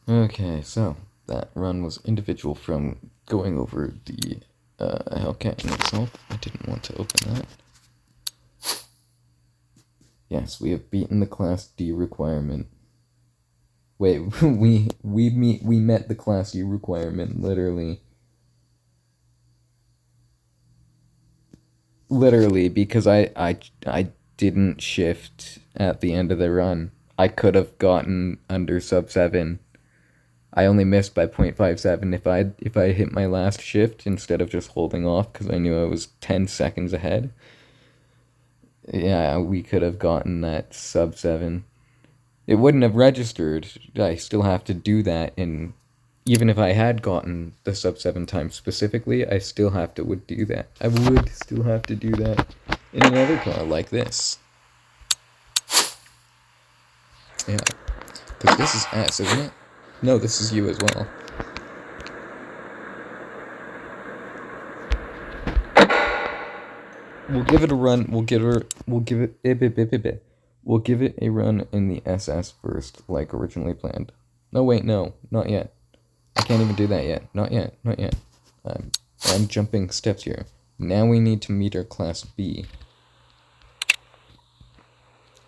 Okay, so that run was individual from going over the Hellcat in itself. I didn't want to open that. Yes, we have beaten the Class D requirement. Wait, we met the Class D requirement literally. Literally, because I didn't shift at the end of the run. I could have gotten under sub 7. I only missed by 0.57 if I hit my last shift instead of just holding off because I knew I was 10 seconds ahead. Yeah, we could have gotten that sub 7. It wouldn't have registered. I still have to do that, and even if I had gotten the sub 7 time specifically, I still have to would do that. I would still have to do that in another car like this. Yeah, because this is S, isn't it? No, this is you as well. We'll give it a run. We'll give it a run in the SS first, like originally planned. No, wait, no, not yet. I can't even do that yet. Not yet. I'm jumping steps here. Now we need to meet our Class B,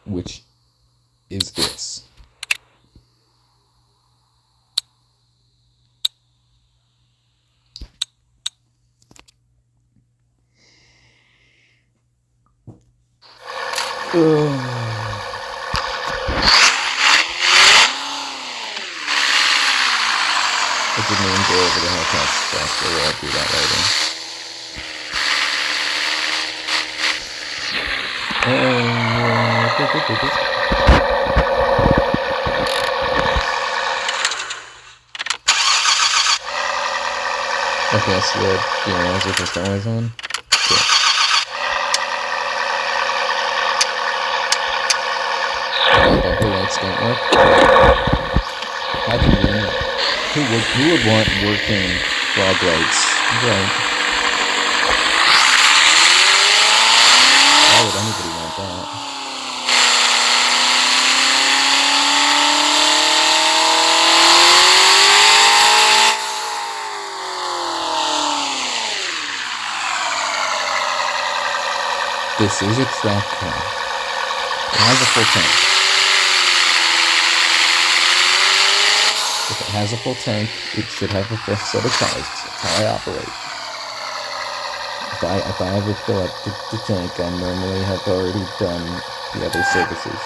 which is this. I didn't even go over the Hellcat stuff, so I'll do that later. Okay, so the analyzer is always on. Cool. Bumper lights don't work. How convenient. Who would want working fog lights? Right. Why would anybody want that? This is a track car. It has a full tank. If it has a full tank, it should have a fresh set of tires. That's how I operate. If I ever fill up the tank, I normally have already done the other services.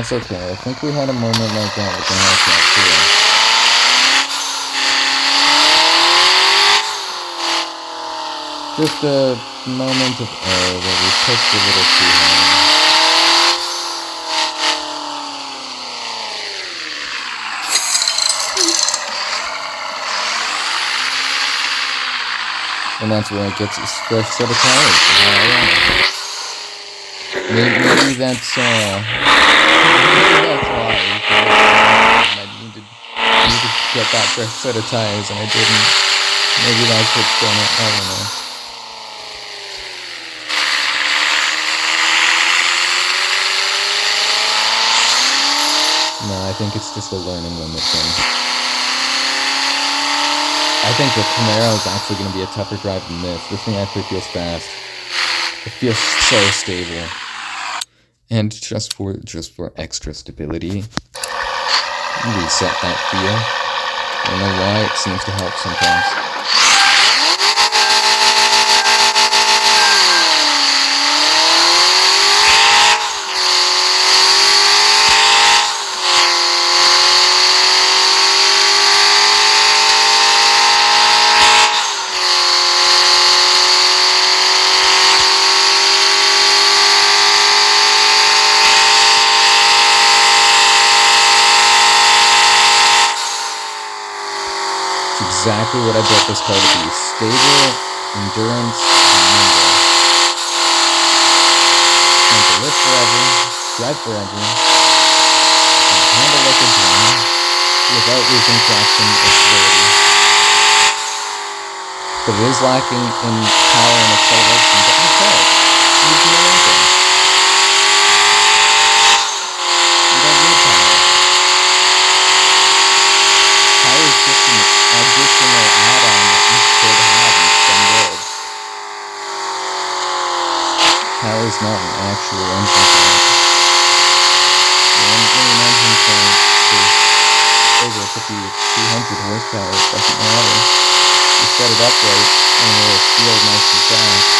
That's okay. I think we had a moment like that with the Hellcat too. Just a moment of air where we pushed a little too hard. And that's where it gets its fresh set of tires. Maybe that's why. I needed to get that fresh set of tires and I didn't. Maybe that's what's done it. I don't know. No, I think it's just a learning limit thing. I think the Camaro is actually going to be a tougher drive than this. This thing actually feels fast. It feels so stable. And just for extra stability, reset that feel. I don't know why, it seems to help sometimes. Exactly what I built this car to be. Stable, endurance, and nimble. Meant to live forever, drive forever, and handle like a dream without losing traction or stability. But it is lacking in power and acceleration, but who cares? Use momentum. You don't need power. Power is just an additional add-on that you could have in some builds. Power is not an actual engine point. The main engine point is able to be 200 horsepower, it doesn't matter. You set it up right, and it'll feel nice and fast.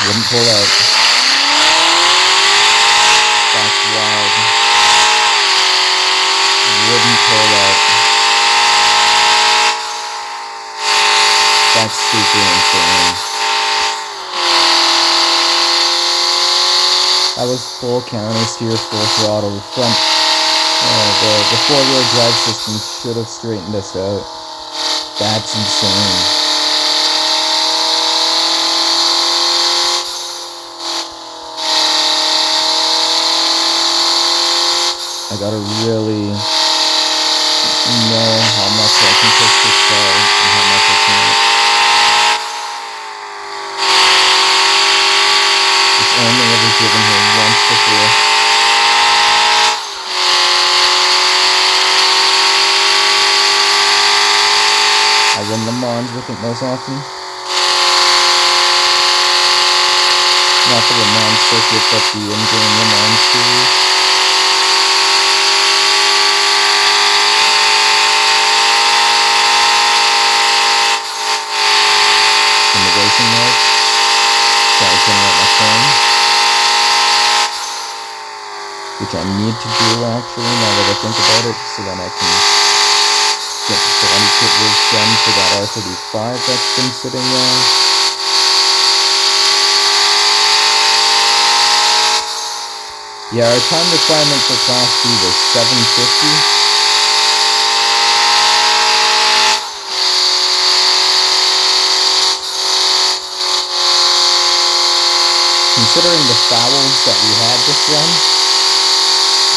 Wouldn't pull out. That's wild. Wouldn't pull out. That's super insane. That was full counter steer, full throttle. The four-wheel drive system should have straightened us out. That's insane. I gotta really know how much I can push this car and how much I can't. It's only ever driven here once before. I run Le Mans with it most often. Not the Le Mans circuit, but the in-game Le Mans series. Racing mode, so I generate my phone, which I need to do actually now that I think about it, so that I can get the body kit work done for that R35 that's been sitting there. Yeah, our time requirement for Class B was 750. Considering the fouls that we had this run,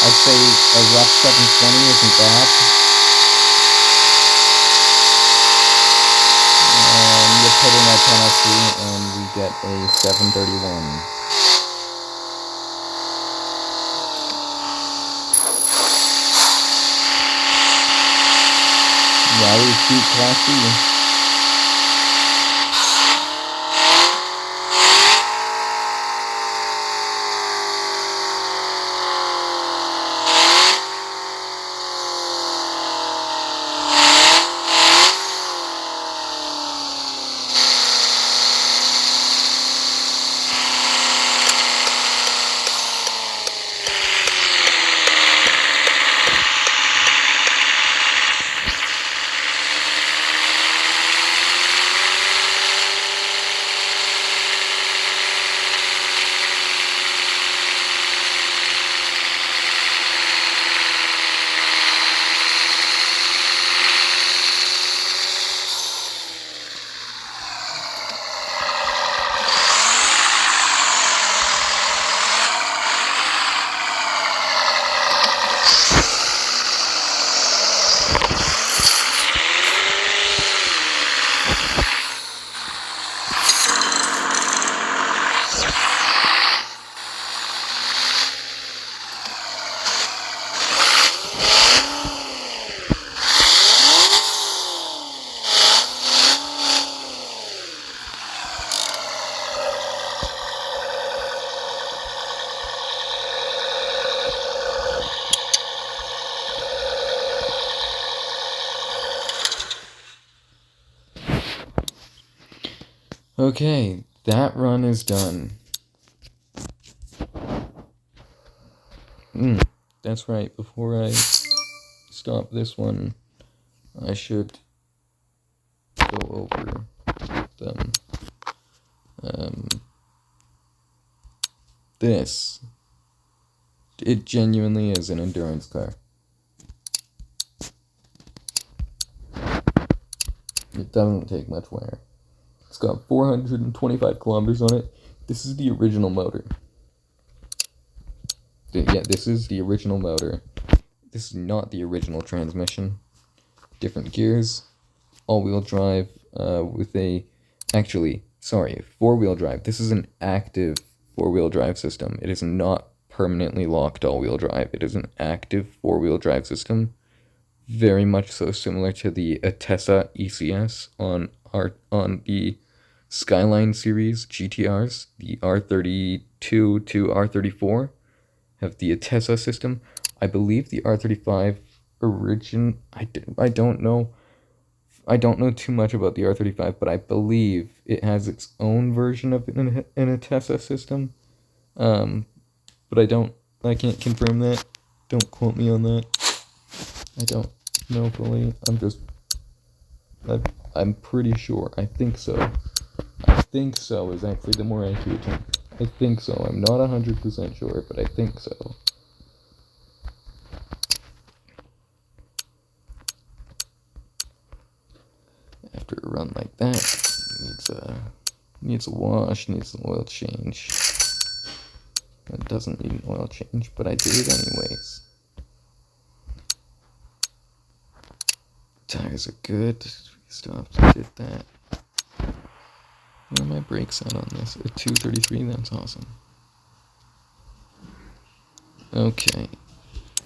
I'd say a rough 720 isn't bad. And you put in our penalty and we get a 731. Yeah, we beat Class B. Okay, that run is done. That's right, before I stop this one, I should go over them. This. It genuinely is an endurance car. It doesn't take much wear. It's got 425 kilometers on it. This is the original motor. Yeah, this is the original motor. This is not the original transmission. Different gears. All-wheel drive with a... Actually, sorry, four-wheel drive. This is an active four-wheel drive system. It is not permanently locked all-wheel drive. It is an active four-wheel drive system. Very much so similar to the Atessa ECS on the Skyline series GTRs. The R32 to R34 have the Atessa system. I believe the R35 I don't know. I don't know too much about the R35, but I believe it has its own version of an Atessa system. But I can't confirm that. Don't quote me on that. I don't know fully. I'm pretty sure. I think so. I think so is actually the more accurate term. I think so. I'm not 100% sure, but I think so. After a run like that, needs a wash, needs an oil change. It doesn't need an oil change, but I did it anyways. Tires are good. Stopped, did that. Where are my brakes at on this? A 233, that's awesome. Okay.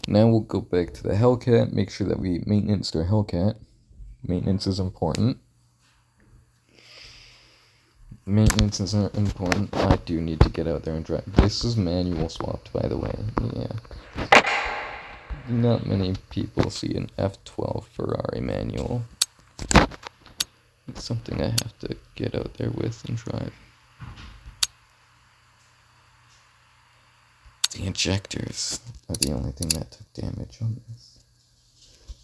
Now we'll go back to the Hellcat, make sure that we maintenance our Hellcat. Maintenance is important. Maintenance is important. I do need to get out there and drive. This is manual swapped, by the way. Yeah. Not many people see an F12 Ferrari manual. It's something I have to get out there with and drive. The injectors are the only thing that took damage on this.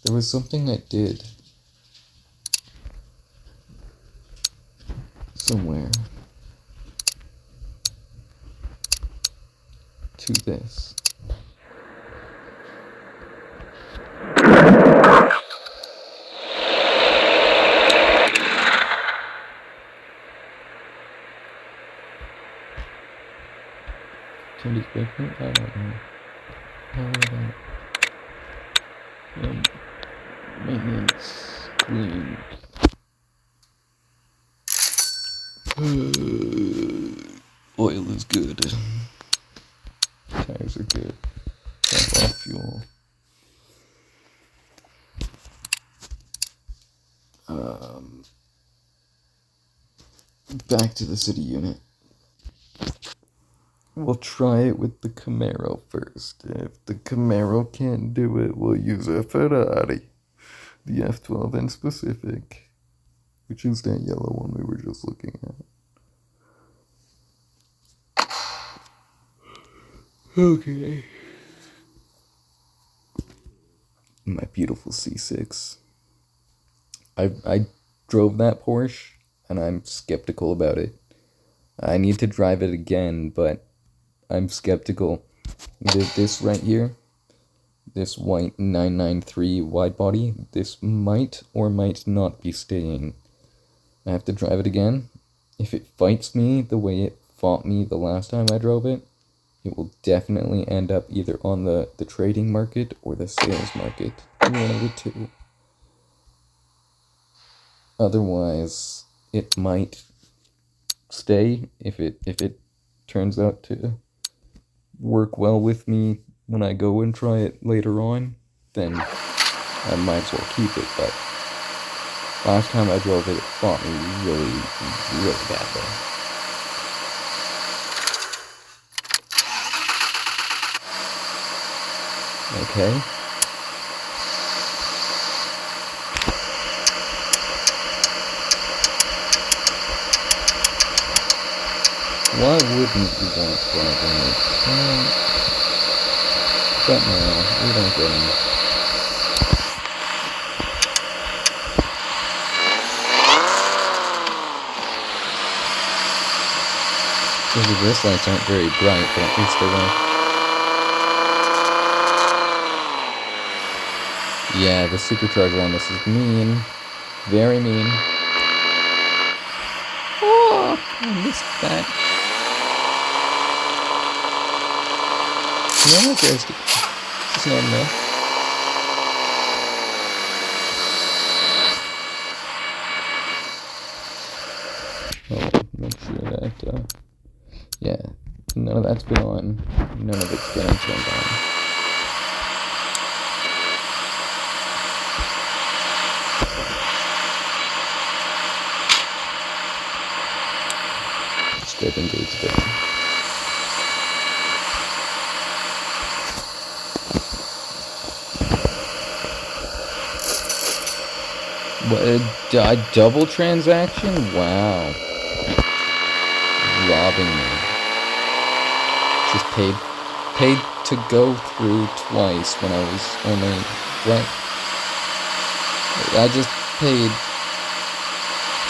There was something I did somewhere to this. Somebody's breaking? I don't know. How would that? Maintenance, clean. Oil is good. Tires are good. Top off fuel. Back to the city unit. We'll try it with the Camaro first. If the Camaro can't do it, we'll use a Ferrari. The F12 in specific, which is that yellow one we were just looking at. Okay. My beautiful C6. I drove that Porsche, and I'm skeptical about it. I need to drive it again, but I'm skeptical. This right here, this white 993 wide body, this might or might not be staying. I have to drive it again. If it fights me the way it fought me the last time I drove it, it will definitely end up either on the trading market or the sales market. One of the two. Otherwise, it might stay if it turns out to work well with me when I go and try it later on, then I might as well keep it. But last time I drove it, it fought me really, really badly. Okay. Why wouldn't you want driving it? But no, we don't get them. The reverse lights aren't very bright, but at least they work. Yeah, the supercharger on this is mean. Very mean. Oh, I missed that. No, guys, it's not enough. Oh, make sure that, yeah, none of that's been on. None of it's getting turned on. Scraping gates down. What a double transaction? Wow. Robbing me. Just paid to go through twice when I was only what? I just paid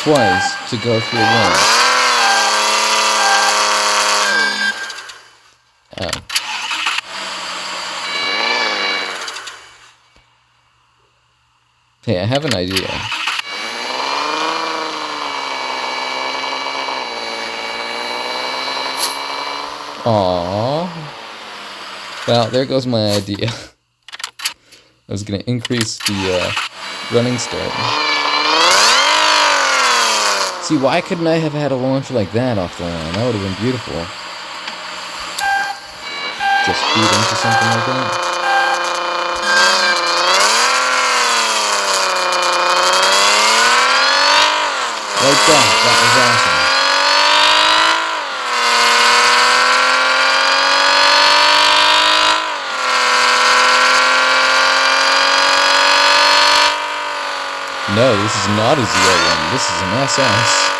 twice to go through once. Oh. Hey, I have an idea. Aww. Well, there goes my idea. I was gonna increase the running start. See, why couldn't I have had a launch like that off the line? That would have been beautiful. Just feed into something like that. Like that was awesome. No, this is not a Z01, this is an SS.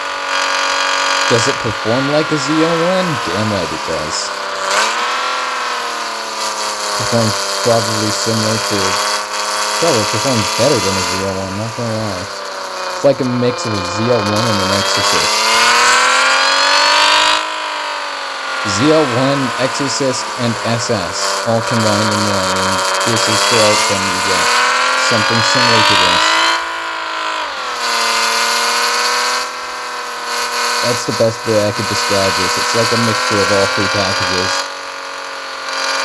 Does it perform like a Z01? Damn right it does. Performs probably similar to... Probably performs better than a Z01, not gonna lie. It's like a mix of a ZL1 and an Exorcist. ZL1, Exorcist, and SS all combined in one, and this is the outcome you get. Something similar to this. That's the best way I could describe this. It's like a mixture of all three packages.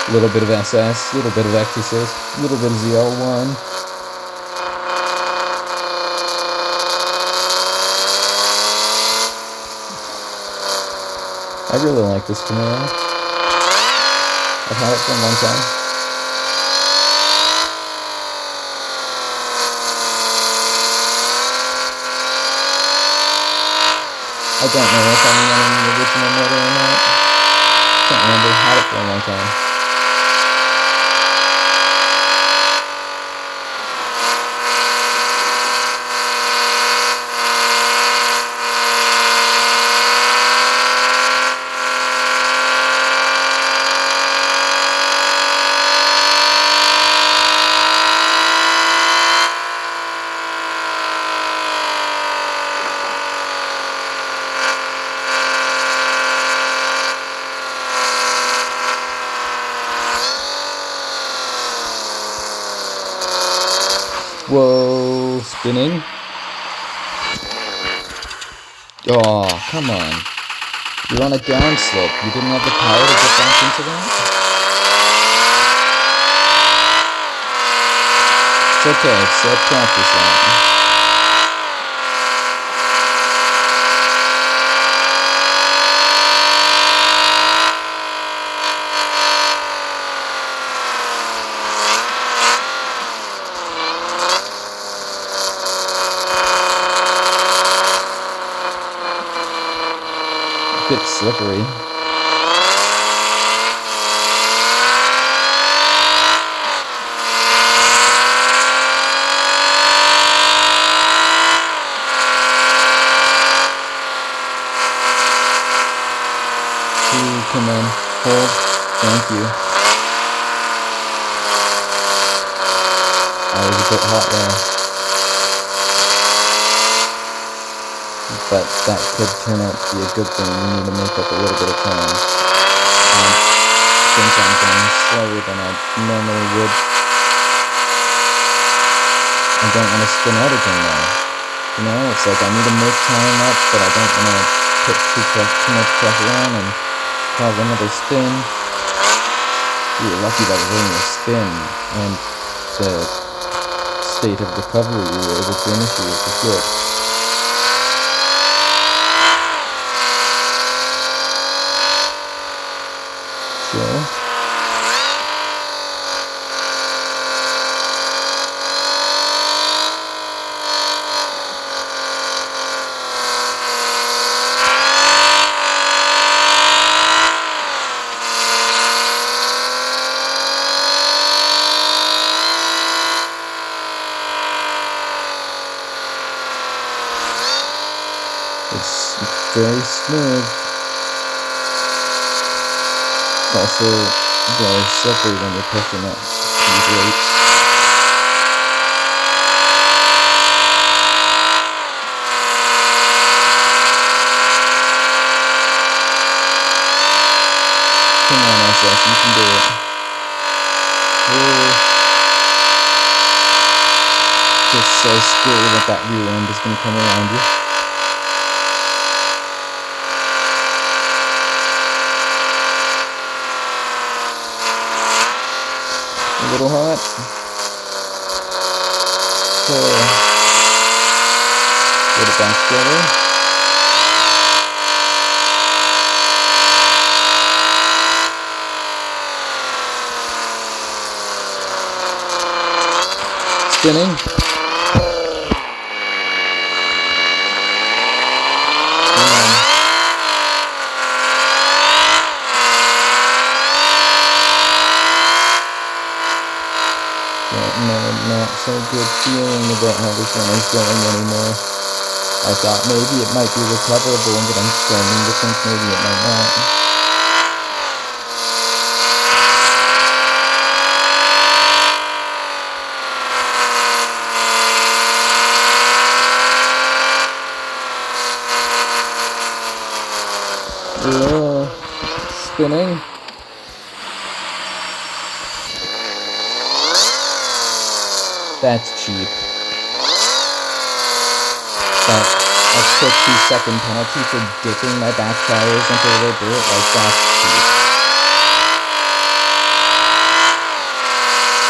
A little bit of SS, a little bit of Exorcist, a little bit of ZL1. I really like this Camaro. I've had it for a long time. I don't know if I'm running the original motor or not. Can't remember. Had it for a long time. Whoa, spinning. Oh, come on. You're on a downslope. You didn't have the power to get back into that? It's okay, it's a practice lap. Bit slippery. Ooh, come on, hold. Thank you. I was a bit hot there. But that could turn out to be a good thing. We need to make up a little bit of time. I think I'm going slower than I normally would. I don't want to spin out again now. You know, it's like I need to make time up, but I don't want to put too much pressure on and cause another spin. We were lucky that was only a spin, and the state of recovery we were able to initiate was good. So very smooth. Also very slippery when you're pushing it easily. Come on, SF, you can do it. Whoa. It's so scary that that rear end is going to come around you. A little hot. Get it back together. Spinning. Not so good feeling about how this one is going anymore. I thought maybe it might be recoverable, but I'm starting to think maybe it might not. Spinning. That's cheap. That quick 2-second penalty for dipping my back tires into the dirt, like that's cheap.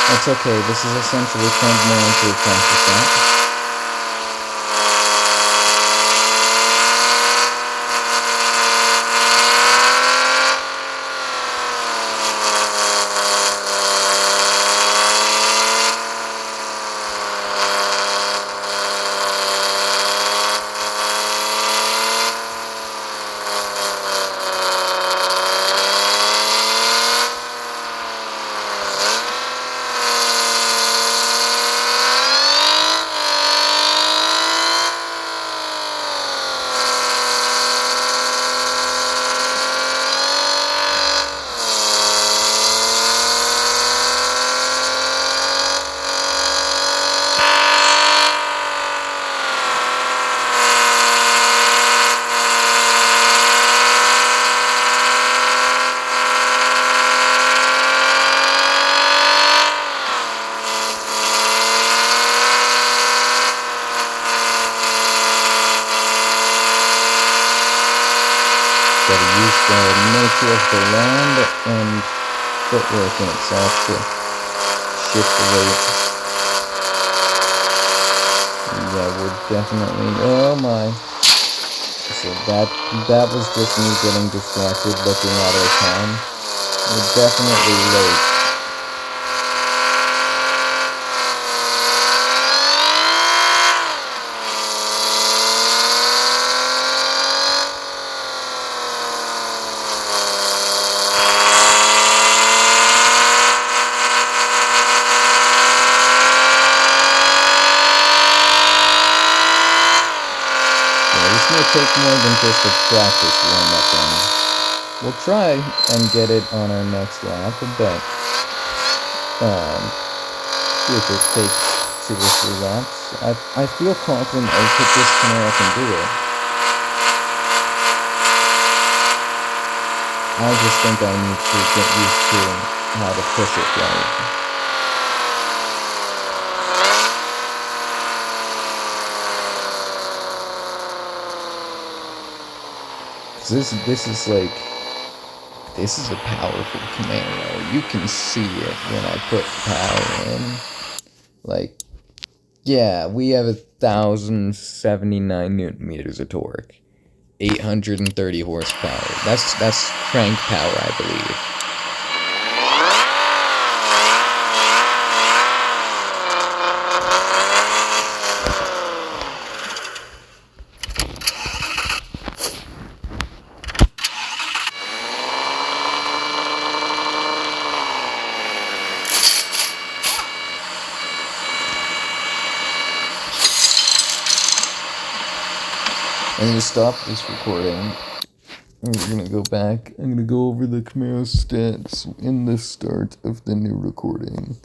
That's okay, this is essentially turned more into a practice set. Gotta use the nature of the land and footwork in itself to shift the weight. Yeah, we're definitely... Oh my. So that was just me getting distracted looking at our time. We're definitely late. This may take more than just a practice warm-up then. We'll try and get it on our next lap, but if it takes 2 or 3 laps, I feel confident that this Camaro can do it. I just think I need to get used to how to push it right. This is a powerful Camaro. You can see it when I put power in. Like, yeah, we have 1,079 Newton meters of torque, 830 horsepower. That's crank power, I believe. I'm gonna stop this recording. And we're gonna go back. I'm gonna go over the Camaro stats in the start of the new recording.